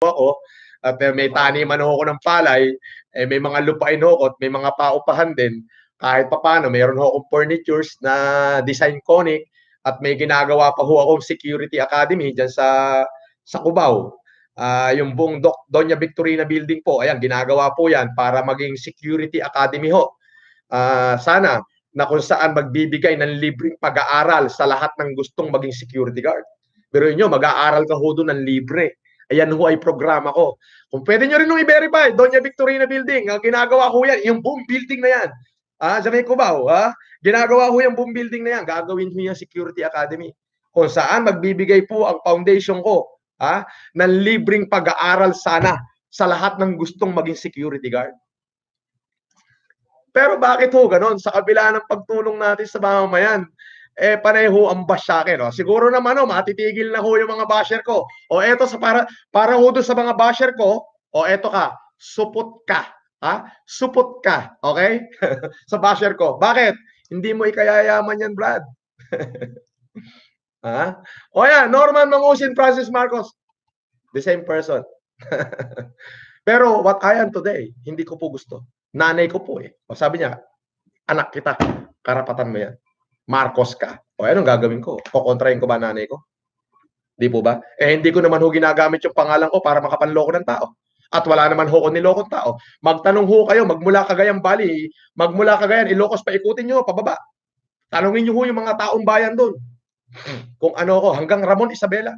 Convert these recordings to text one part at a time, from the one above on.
ako at may taniman ho ako ng palay, may mga lupain ho at may mga paupahan din. Kahit papaano, mayroon ho akong furnitures na design conic at may ginagawa pa ho akong security academy dyan sa Cubao. Yung buong Doña Victorina building po, ayan, ginagawa po yan para maging security academy ho. Sana na kung saan magbibigay ng libreng pag-aaral sa lahat ng gustong maging security guard. Pero inyo, mag-aaral ka ho doon ng libre. Ayan ho ay programa ko. Kung pwede nyo rin nung i-verify, Doña Victorina Building, ginagawa ko yan, yung buong building na yan. Sa may Cubao, ginagawa ko yung buong building na yan, gagawin ko yung Security Academy. Kung saan magbibigay po ang foundation ko ng libreng pag-aaral sana sa lahat ng gustong maging security guard. Pero bakit ho ganon? Sa kabila ng pagtulong natin sa mamamayan, pareho ang bash sa akin. Siguro naman matitigil na ho yung mga basher ko. Eto para ho doon sa mga basher ko, eto ka, supot ka. Supot ka, okay? Sa basher ko. Bakit? Hindi mo ikayayaman yan, Brad. Yan, Norman Mangusin, Francis Marcos. The same person. Pero what I am today, hindi ko po gusto. Nanay ko po sabi niya, anak kita, karapatan mo yan. Marcos ka. Anong gagawin ko? Kukontrahin ko ba nanay ko? Di po ba? Hindi ko naman ho ginagamit yung pangalan ko para makapanloko ng tao. At wala naman ho ko nilokong tao. Magtanong ho kayo, magmula Cagayan Valley, magmula Cagayan, Ilocos, paikutin nyo, pababa. Tanungin nyo ho yung mga taong bayan doon. Kung ano ko, hanggang Ramon Isabela.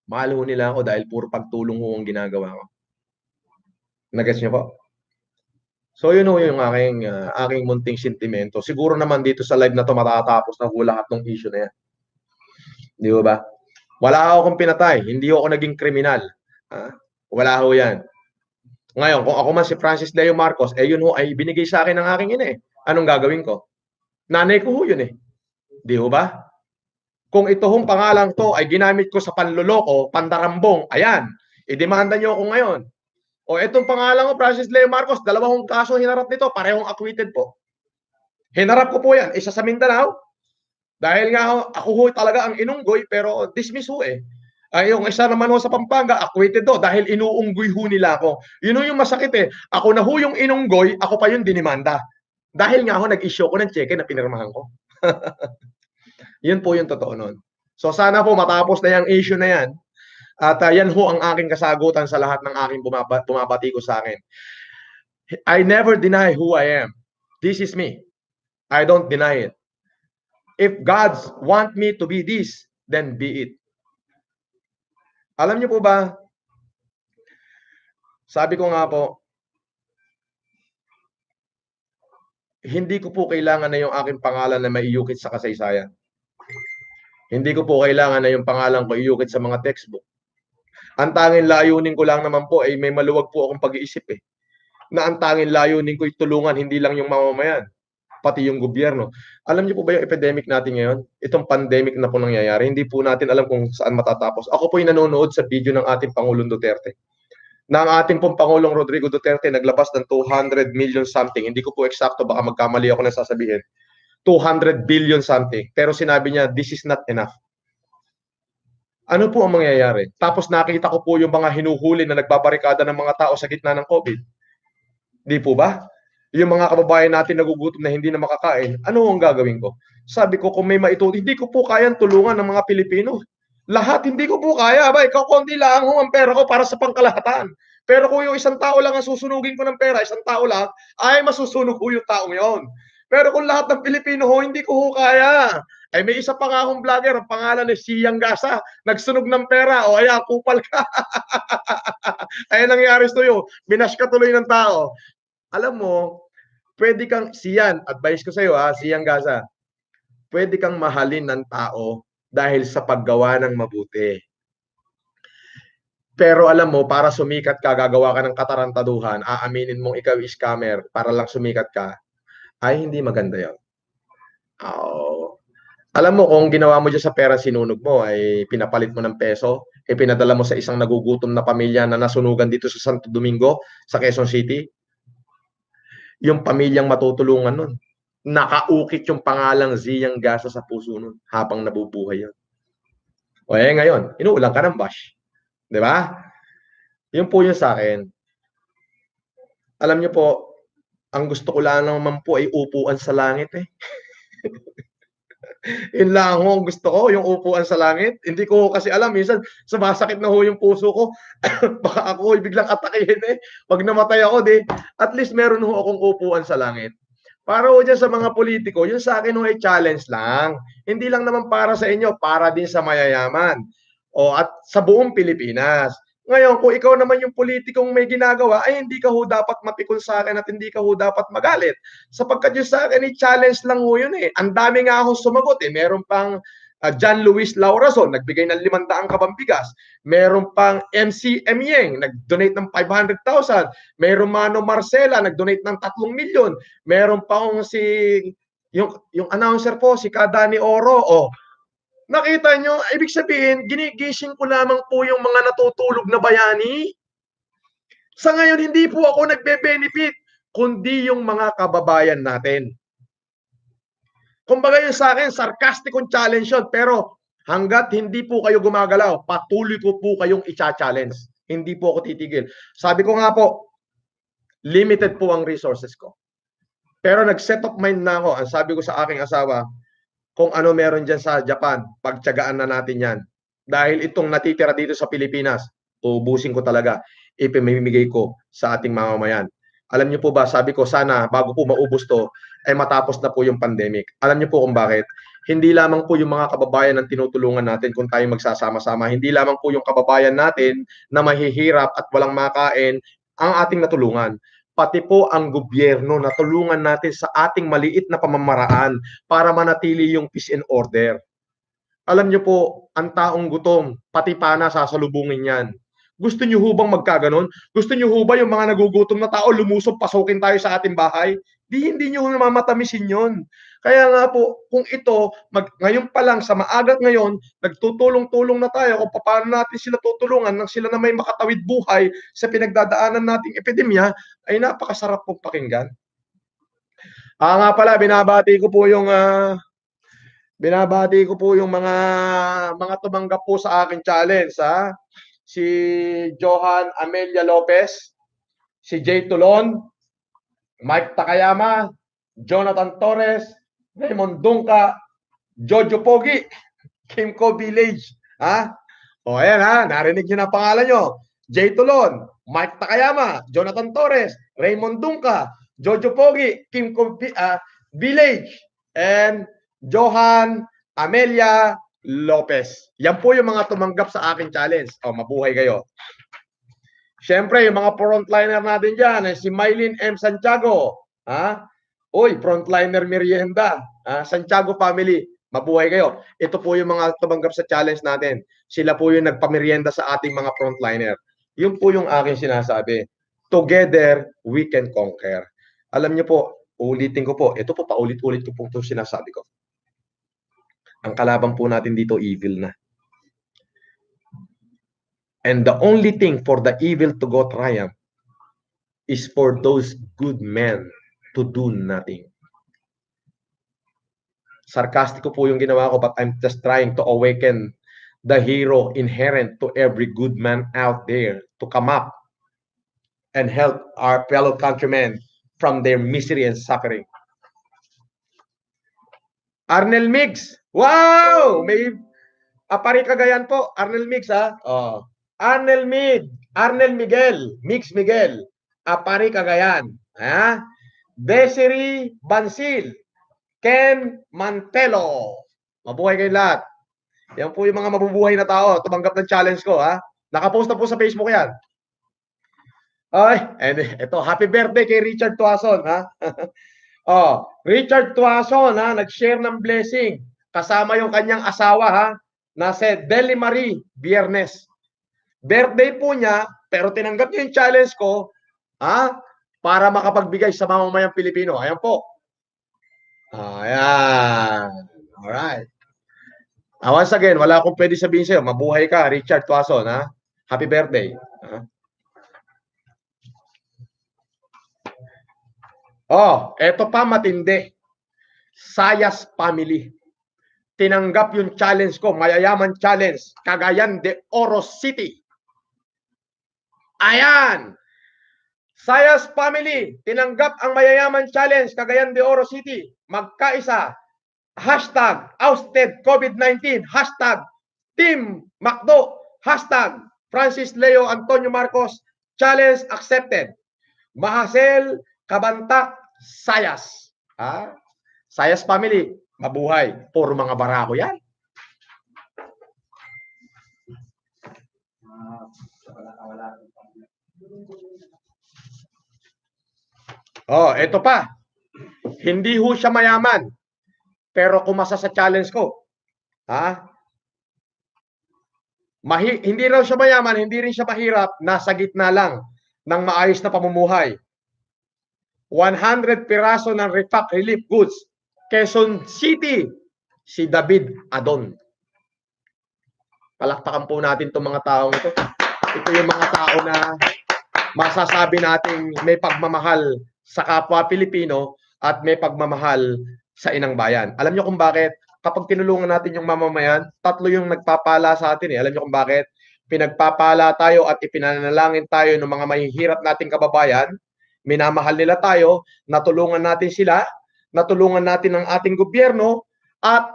Mahal ho nila ako dahil puro pagtulong ho ang ginagawa ko. Nagets nyo po? So yun ho yung aking munting sentimento. Siguro naman dito sa live na to matatapos na ho lahat ng issue na yan. Di ba? Wala akong pinatay. Hindi ako naging kriminal. Wala ho yan. Ngayon, kung ako man si Francis Leo Marcos, yun ho ay binigay sa akin ng aking ina Anong gagawin ko? Nanay ko ho yun Di ba? Kung ito hong pangalang to ay ginamit ko sa panloloko, pandarambong, ayan, idemanda nyo ako ngayon. Itong pangalan ko, Francis Leo Marcos, 2 kaso hinarap nito, parehong acquitted po. Hinarap ko po yan, isa sa Mindanao, dahil nga ako ho talaga ang inunggoy, pero dismiss ho yung isa naman ho sa Pampanga, acquitted do, dahil inuunggoy ho nila ako. Yun ho yung masakit Ako na ho yung inunggoy, ako pa yung dinimanda. Dahil nga ho, nag-issue ko ng cheque na pinirmahan ko. Yun po yung totoo nun. So sana po matapos na yung issue na yan. At yan ho ang aking kasagutan sa lahat ng aking bumabati ko sa akin. I never deny who I am. This is me. I don't deny it. If God want me to be this, then be it. Alam niyo po ba, sabi ko nga po, hindi ko po kailangan na yung aking pangalan na maiukit sa kasaysayan. Hindi ko po kailangan na yung pangalan ko iukit sa mga textbook. Ang tanging layunin ko lang naman po ay may maluwag po akong pag-iisip na ang tanging layunin ko ay tulungan hindi lang yung mamamayan, pati yung gobyerno. Alam niyo po ba yung epidemic natin ngayon? Itong pandemic na po nangyayari, hindi po natin alam kung saan matatapos. Ako po yung nanonood sa video ng ating Pangulong Duterte. Na ang ating pong Pangulong Rodrigo Duterte naglabas ng 200 million something. Hindi ko po eksakto, baka magkamali ako na sasabihin. 200 billion something. Pero sinabi niya, this is not enough. Ano po ang mangyayari? Tapos nakita ko po yung mga hinuhuli na nagbabarikada ng mga tao sa gitna ng COVID. Di po ba? Yung mga kababayan natin nagugutom na hindi na makakain, ano ang gagawin ko? Sabi ko, kung may maitulong, hindi ko po kayang tulungan ng mga Pilipino. Lahat hindi ko po kaya. Kakunti lang ang pera ko para sa pangkalahatan. Pero kung yung isang tao lang ang susunugin ko ng pera, isang tao lang, ay masusunog ko yung taong yon. Pero kung lahat ng Pilipino hindi ko kaya. May isa pa nga akong vlogger, ang pangalan ni Siyang Gasa, nagsunog ng pera, ayan, kupal ka. Ay nangyari sa'yo, binash ka tuloy ng tao. Alam mo, pwede kang, advice ko sa'yo Siyang Gasa, pwede kang mahalin ng tao dahil sa paggawa ng mabuti. Pero alam mo, para sumikat ka, gagawa ka ng katarantaduhan, aaminin mong ikaw is scammer para lang sumikat ka, ay hindi maganda yun. Alam mo, kung ginawa mo dyan sa pera sinunog mo, ay pinapalit mo ng peso, pinadala mo sa isang nagugutom na pamilya na nasunugan dito sa Santo Domingo, sa Quezon City, yung pamilyang matutulungan nun, nakaukit yung pangalang Siyang Gasa sa puso nun, habang nabubuhay yun. Ngayon, inuulang ka ng bash. Di ba? Yun po yung sa akin. Alam niyo po, ang gusto ko lang naman po ay upuan sa langit eh. Yun lang ho ang gusto ko, yung upuan sa langit. Hindi ko kasi alam, minsan sumasakit na ho yung puso ko. Baka ako biglang atakihin eh. Pag namatay ako, di, at least meron ho akong upuan sa langit. Para ho dyan sa mga politiko, yun sa akin ho ay challenge lang. Hindi lang naman para sa inyo, para din sa mayayaman. O at sa buong Pilipinas. Ngayon, kung ikaw naman yung politikong may ginagawa, ay hindi ka ho dapat mapikon sa akin at hindi ka ho dapat magalit. Sapagkat yung sa akin, challenge lang ho yun eh. Ang dami nga ako sumagot eh. Meron pang John Luis Laurason, nagbigay ng 500 kabambigas. Meron pang MC Emyeng, nag-donate ng 500,000. Meron Mano Marcela, nag-donate ng 3 milyon. Meron pa si yung announcer po, si Kadani Oro. Oh, nakita nyo, ibig sabihin, ginigising ko lamang po yung mga natutulog na bayani. Sa ngayon, hindi po ako nagbe-benefit, kundi yung mga kababayan natin. Kumbaga yun sa akin, sarcastic challenge yun, pero hanggat hindi po kayo gumagalaw, patuloy ko po kayong i-challenge. Hindi po ako titigil. Sabi ko nga po, limited po ang resources ko. Pero nag-set of mind na ako. Ang sabi ko sa aking asawa, kung ano meron dyan sa Japan, pagtyagaan na natin yan. Dahil itong natitira dito sa Pilipinas, uubusin ko talaga, ipamimigay ko sa ating mamamayan. Alam niyo po ba, sabi ko sana bago po maubos to, ay matapos na po yung pandemic. Alam niyo po kung bakit? Hindi lamang po yung mga kababayan ang tinutulungan natin kung tayo magsasama-sama. Hindi lamang po yung kababayan natin na mahihirap at walang makain ang ating natulungan, pati po ang gobyerno na tulungan natin sa ating maliit na pamamaraan para manatili yung peace and order. Alam niyo po, ang taong gutom, pati pana sasalubungin yan. Gusto niyo ho bang magkaganon? Gusto niyo ho ba yung mga nagugutom na tao lumusob, pasukin tayo sa ating bahay? Hindi niyo mamatamisin yun. Kaya nga po, kung ito, ngayon pa lang, sa maagat ngayon, nagtutulong-tulong na tayo kung paano natin sila tutulungan nang sila na may makatawid buhay sa pinagdadaanan nating epidemya, ay napakasarap pong pakinggan. Nga pala, binabati ko po yung mga tumanggap po sa akin challenge, ha? Si Johan Amelia Lopez, si Jay Tulon, Mike Takayama, Jonathan Torres, Raymond Dungka, Jojo Pogi, Kimco Village, ha? O ayan ha, narinig niyo na pangalan nyo. Jay Tulon, Mike Takayama, Jonathan Torres, Raymond Dungka, Jojo Pogi, Kimco Village, and Johan Amelia Lopez. Yan po yung mga tumanggap sa aking challenge. O, mabuhay kayo. Siyempre, yung mga frontliner natin dyan, si Mylene M. Santiago. Ha? Uy, frontliner merienda. Santiago family, mabuhay kayo. Ito po yung mga tumanggap sa challenge natin. Sila po yung nagpamerienda sa ating mga frontliner. Yun po yung aking sinasabi. Together, we can conquer. Alam niyo po, ulitin ko po, ito po paulit-ulit ko po itong sinasabi ko. Ang kalaban po natin dito, evil na. And the only thing for the evil to go triumph is for those good men to do nothing. Sarcastic po yung ginawa ko, but I'm just trying to awaken the hero inherent to every good man out there to come up and help our fellow countrymen from their misery and suffering. Arnel Mix. Wow! May Apari Cagayan po. Arnel Mix, ha? Oh. Arnel Miguel. Mix Miguel. Apari Cagayan. Ha? Desiree Bansil. Ken Mantelo. Mabuhay kayo lahat. Yan po yung mga mabubuhay na tao. Tumanggap ng challenge ko, ha? Nakapost na po sa Facebook yan. Ay, and ito, happy birthday kay Richard Tuason, ha? Oh, Richard Tuason, ha, nag-share ng blessing kasama yung kanyang asawa, ha, na si Deli Marie Biernes. Birthday po niya, pero tinanggap niya yung challenge ko, ha, para makapagbigay sa mamamayang Pilipino. Ayan po. Ayan. Alright. Once again, wala akong pwede sabihin sa'yo. Mabuhay ka, Richard Tuason, ha? Happy birthday. Ha? Oh, eto pa matindi. Sayas family. Tinanggap yung challenge ko, mayayaman challenge, Cagayan de Oro City. Ayan! Sayas Family, tinanggap ang Mayayaman Challenge, Cagayan de Oro City. Magkaisa. Hashtag ousted COVID-19. Hashtag Team Macdo. Hashtag Francis Leo Antonio Marcos. Challenge accepted. Mahasel Kabantak Sayas. Sayas Family, mabuhay. Puro mga barako yan. Ito pa. Hindi ho siya mayaman. Pero kumasa sa challenge ko. Hindi raw siya mayaman, hindi rin siya mahirap, nasa gitna lang ng maayos na pamumuhay. 100 piraso ng repack relief goods. Quezon City, si David Adon. Palakpakan po natin itong mga taong ito. Ito yung mga tao na masasabi nating may pagmamahal sa kapwa Pilipino at may pagmamahal sa inang bayan. Alam niyo kung bakit? Kapag tinulungan natin yung mamamayan, tatlo yung nagpapala sa atin. Alam niyo kung bakit? Pinagpapala tayo at ipinanalangin tayo ng mga mahihirap nating kababayan. Minamahal nila tayo, natulungan natin sila, natulungan natin ang ating gobyerno, at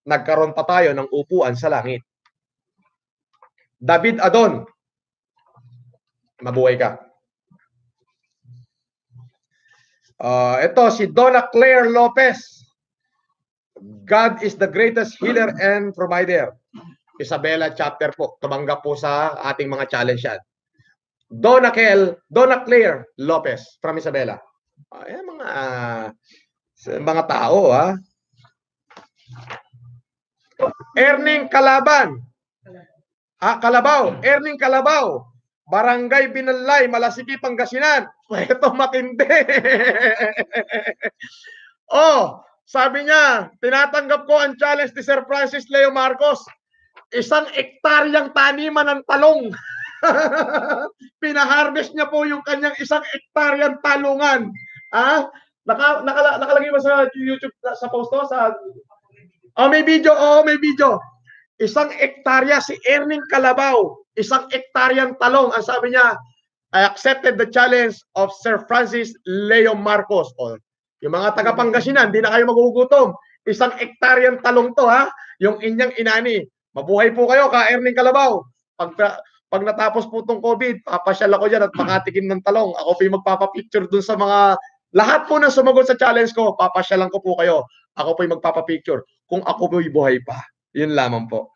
nagkaroon pa tayo ng upuan sa langit. David Adon, mabuhay ka. Ito si Donna Claire Lopez. God is the greatest healer and provider. Isabela chapter po. Tumanggap po sa ating mga challenge yan. Donna Claire Lopez from Isabela. Ayan mga tao Erning Kalaban. Kalabaw. Erning Kalabaw. Barangay Binalay, Malasiki, Pangasinan. Ito matindi. Sabi niya, tinatanggap ko ang challenge ni Sir Francis Leo Marcos. 1 hektaryang taniman ng talong. Pinaharvest niya po yung kanyang 1 hektaryang talungan. Nakalagay ba sa YouTube, sa post to? May video. May video. 1 hektarya si Erning Kalabaw. 1 hektaryang talong. Ang sabi niya, I accepted the challenge of Sir Francis Leo Marcos. Yung mga taga-Pangasinan, hindi na kayo magugutom. 1 hektaryang talong to, yung inyang inani. Mabuhay po kayo, Erning Kalabaw. Pag natapos po itong COVID, papasyal ako dyan at makatikim ng talong. Ako po yung magpapapicture dun sa mga, lahat po na sumagot sa challenge ko, papasyalan ko po kayo. Ako po yung magpapapicture. Kung ako po yung buhay pa. Yun lamang po.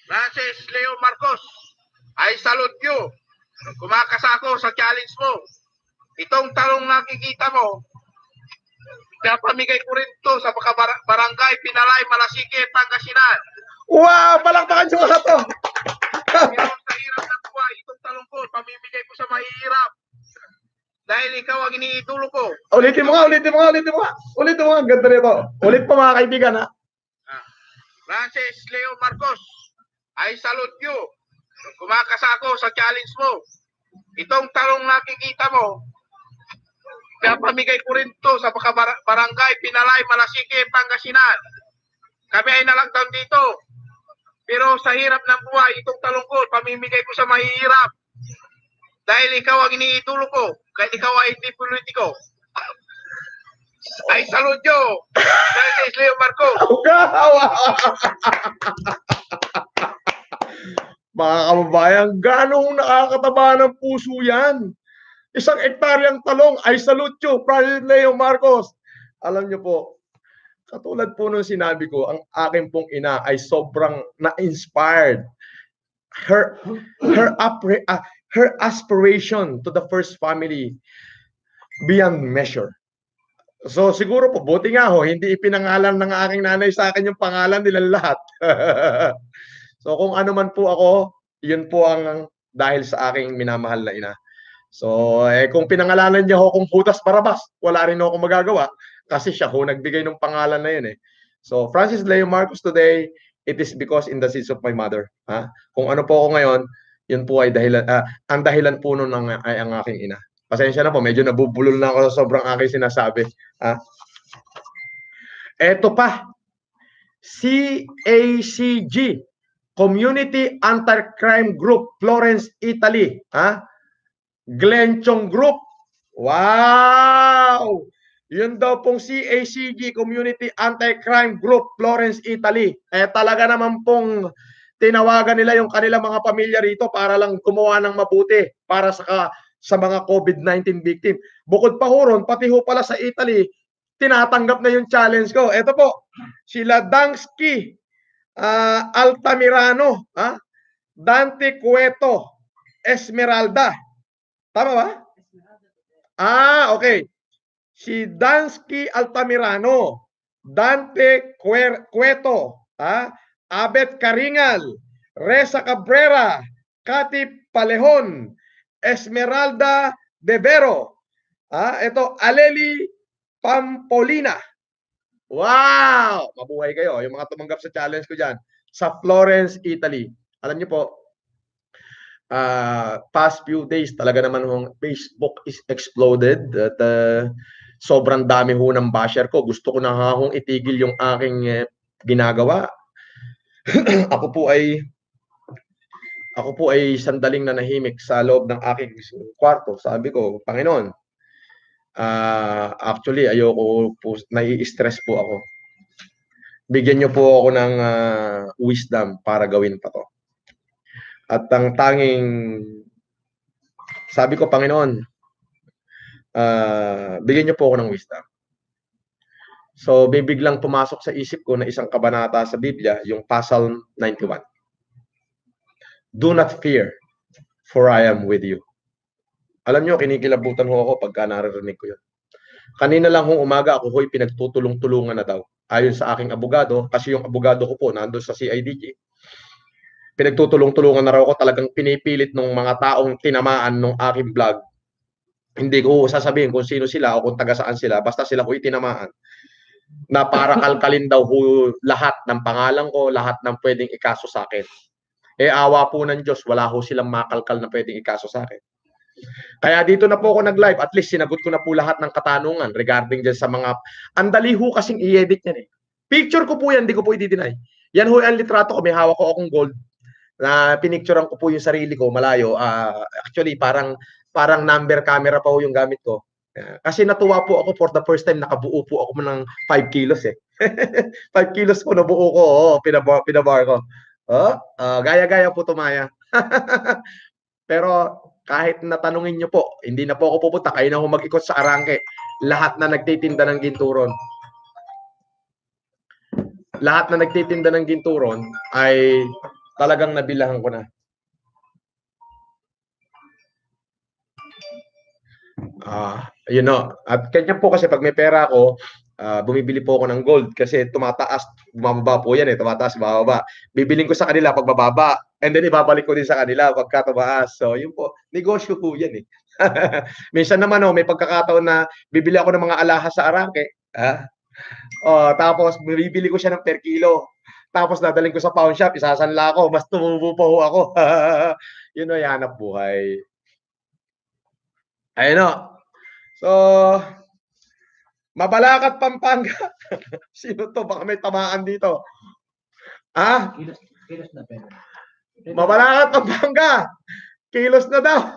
Francis Leo Marcos, I salute you. Kumakasa ako sa challenge mo. Itong talong nakikita mo, pinapamigay ko rin to sa barangay Pinalay, Malasiki, Pangasinan. Wow! Palakpakan nyo nga to! Pero sa hirap ng buhay, itong talong ko, pamimigay ko sa mahihirap. Dahil ikaw ang iniitulong ko. Ulitin mo nga. Ang ganda nito. Ulit po mga kaibigan, Francis Leo Marcos, I salute you. Kumakasa ako sa challenge mo. Itong talong nakikita mo, pinapamigay ko rin to sa barangay Pinalay, Malasiki, Pangasinan. Kami ay na-lockdown dito. Pero sa hirap ng buhay, itong talong ko, pamimigay ko sa mahihirap. Dahil ikaw ang iniitulong ko, kahit ikaw ay hindi politiko. I salute you, Francis Leo Marcos. Mga kababayan, ganong nakakataba ng puso yan. 1 hektaryang talong, I salute you, Francis Leo Marcos. Alam niyo po, katulad po nung sinabi ko, ang aking pong ina ay sobrang na-inspired. Her aspiration to the first family beyond measure. So siguro po, buti nga hindi ipinangalan ng aking nanay sa akin yung pangalan nilang lahat. So kung ano man po ako, yun po ang dahil sa aking minamahal na ina. So kung pinangalanan niya kung Judas Barrabas, wala rin ako magagawa kasi siya nagbigay ng pangalan na yun So Francis Leo Marcos today, it is because in the seeds of my mother. Kung ano po ako ngayon, yun po ay dahilan, ang dahilan po nun ay ang aking ina. Pasensya na po, medyo nabubulol na ako sa sobrang aking sinasabi. Eto pa, CACG, Community Anti-Crime Group, Florence, Italy. Glenchong Group. Wow! Yun daw pong CACG, Community Anti-Crime Group, Florence, Italy. Talaga naman pong tinawagan nila yung kanilang mga pamilya rito para lang gumawa ng mabuti para sa mga COVID-19 victim. Bukod pa ho ron, pati ho pala sa Italy, tinatanggap na yung challenge ko. Ito po, sila Dansky Altamirano, Dante Cueto, Esmeralda. Tama ba? Okay. Si Dansky Altamirano, Dante Cueto, Abet Caringal, Reza Cabrera, Cathy Palejon, Esmeralda De Vero, ito Aleli Pampolina. Wow! Mabuhay kayo, yung mga tumanggap sa challenge ko dyan, sa Florence, Italy. Alam niyo po, past few days talaga naman yung Facebook is exploded at sobrang dami ho ng basher ko. Gusto ko na hong itigil yung aking ginagawa. Ako po ay sandaling nanahimik sa loob ng aking kwarto. Sabi ko, Panginoon, actually ayoko po, nai-stress po ako. Bigyan niyo po ako ng wisdom para gawin pa to. At ang tanging sabi ko, Panginoon, bigyan niyo po ako ng wisdom. So, biglang pumasok sa isip ko na isang kabanata sa Biblia, yung Psalm 91. Do not fear, for I am with you. Alam niyo, kinikilabutan ho ako pagka naririnig ko yun. Kanina lang hong umaga, ako ho'y pinagtutulong-tulungan na daw. Ayon sa aking abogado, kasi yung abogado ko po nandun sa CIDG, pinagtutulong-tulungan na raw ako, talagang pinipilit ng mga taong tinamaan ng aking vlog. Hindi ko sasabihin kung sino sila o kung taga saan sila, basta sila ho'y tinamaan. Na para kalkalin daw lahat ng pangalan ko, lahat ng pwedeng ikaso sa akin. Awa po ng Diyos, wala ho silang makalkal na pwedeng ikaso sa akin. Kaya dito na po ako nag-live, at least sinagot ko na po lahat ng katanungan regarding dyan sa mga, andali ho kasing i-edit yan eh. Picture ko po yan, hindi ko po i-deny. Yan ho ang litrato ko, may hawak ko akong gold, na pinicturean ko po yung sarili ko malayo. Actually, parang number camera pa ho yung gamit ko. Kasi natuwa po ako for the first time, nakabuo po ako ng 5 kilos eh. 5 kilos po nabuo ko, pinabar ko. Gaya-gaya po tumaya. Pero kahit natanungin nyo po, hindi na po ako pupunta, kayo na ho mag-ikot sa Arangke. Lahat na nagtitinda ng ginturon. Lahat na nagtitinda ng ginturon ay talagang nabilahan ko na. You know, at kanya po kasi pag may pera ako, bumibili po ako ng gold kasi tumataas, bumababa po yan eh, tumataas, bumababa. Bibiling ko sa kanila pag bababa, and then ibabalik ko din sa kanila pagka tumaas. So, yun po, negosyo po yan eh. Minsan naman may pagkakataon na bibili ako ng mga alahas sa Arangke, tapos bibili ko siya ng per kilo. Tapos dadaling ko sa pawn shop, isasanla ko, mas tumubo pa ho ako. Yun o, hanap buhay. Ayun o. So, Mabalacat, Pampanga. Sino to? Baka may tamaan dito. Kilos na pwede. Mabalacat, Pampanga. Kilos na daw.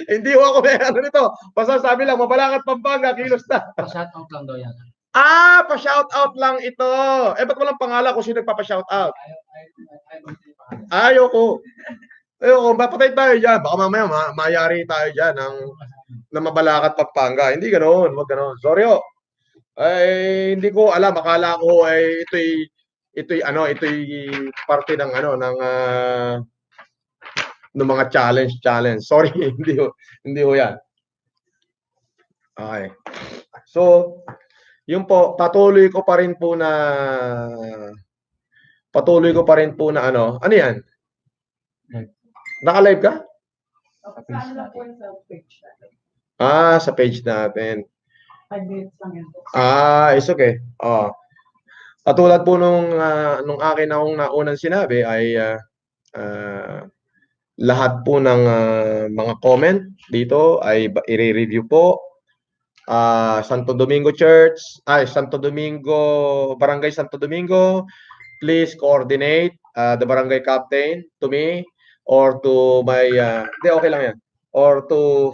Hindi ko ako may ano nito. Basta sabi lang, Mabalacat, Pampanga, kilos na. Pa-shoutout lang daw yan. Pa-shoutout lang ito. Ba't walang pangalan kung sino nagpapa-shoutout? Ayoko. Mapatay tayo dyan. Baka mamaya mayari tayo dyan na Mabalacat, Pampanga. Hindi ganoon, wag ganoon. Sorry ho. Hindi ko alam, akala ko ito'y parte ng ng mga challenge. Sorry, hindi ho 'yan. Okay. So, yun po, patuloy ko pa rin po na ano 'yan? Naka-live ka? Sa page natin. 5 minutes lang yan. It's okay. Katulad po nung akin akong naunang sinabi ay lahat po ng mga comment dito ay i-review po. Santo Domingo Church, Santo Domingo, Barangay Santo Domingo, please coordinate the barangay captain to me or to my, hindi, okay lang yan. Or to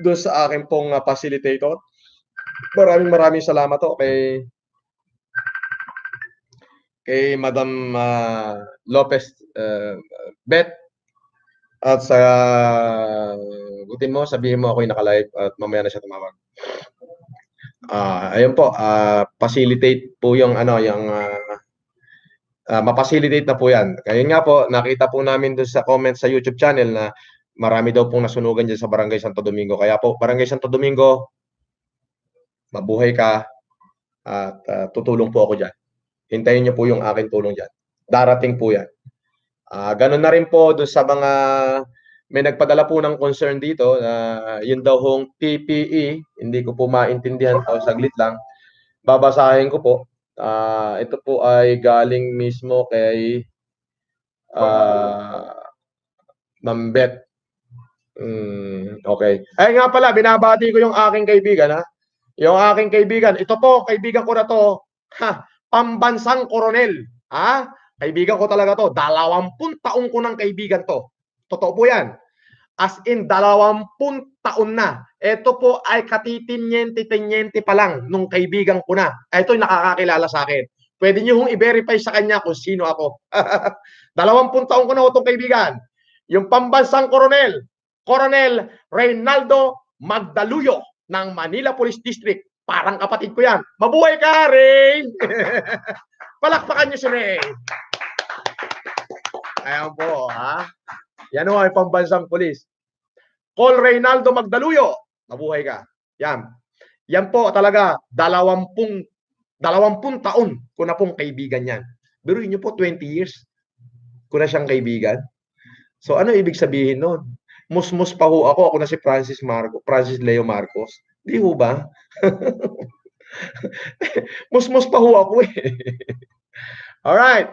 doon sa akin pong facilitator. Maraming salamat to kay Madam Lopez Bet. At sa gutin mo, sabihin mo ako'y naka-live at mamaya na siya tumawag. Ayun po, facilitate po yung ma-facilitate na po yan. Kaya nga po, nakita po namin doon sa comment sa YouTube channel na marami daw pong nasunugan dyan sa Barangay Santo Domingo. Kaya po, Barangay Santo Domingo, mabuhay ka at tutulong po ako dyan. Hintayin niyo po yung aking tulong dyan. Darating po yan. Ganun na rin po doon sa mga may nagpadala po ng concern dito na yun daw hong PPE, hindi ko po maintindihan o saglit lang. Babasahin ko po. Ito po ay galing mismo kay Ma'am Beth. Okay. Ay nga pala, binabati ko yung aking kaibigan, ha? Yung aking kaibigan, ito po, kaibigan ko na to, pambansang koronel, ha? Kaibigan ko talaga to. 20 taong ko ng kaibigan to. Totoo po yan. As in, 20 taon na. Ito po ay katitinyente-tinyente pa lang nung kaibigan ko na. Ito'y nakakakilala sa akin. Pwede nyo hong i-verify sa kanya kung sino ako. 20 taon ko na itong kaibigan. Yung pambansang koronel, Coronel Reynaldo Magdaluyo ng Manila Police District. Parang kapatid ko yan. Mabuhay ka, Ray! Palakpakan nyo si Ray. Ayan po, ha? Yan o ay pambansang polis. Col Reynaldo Magdaluyo. Mabuhay ka. Yan. Yan po talaga, 20 taon ko na pong kaibigan yan. Pero nyo po, 20 years ko na siyang kaibigan. So ano ibig sabihin nun? Musmus pa ho ako. Ako na si Francis Leo Marcos. Di ho ba? Musmus pa ho ako eh. Alright.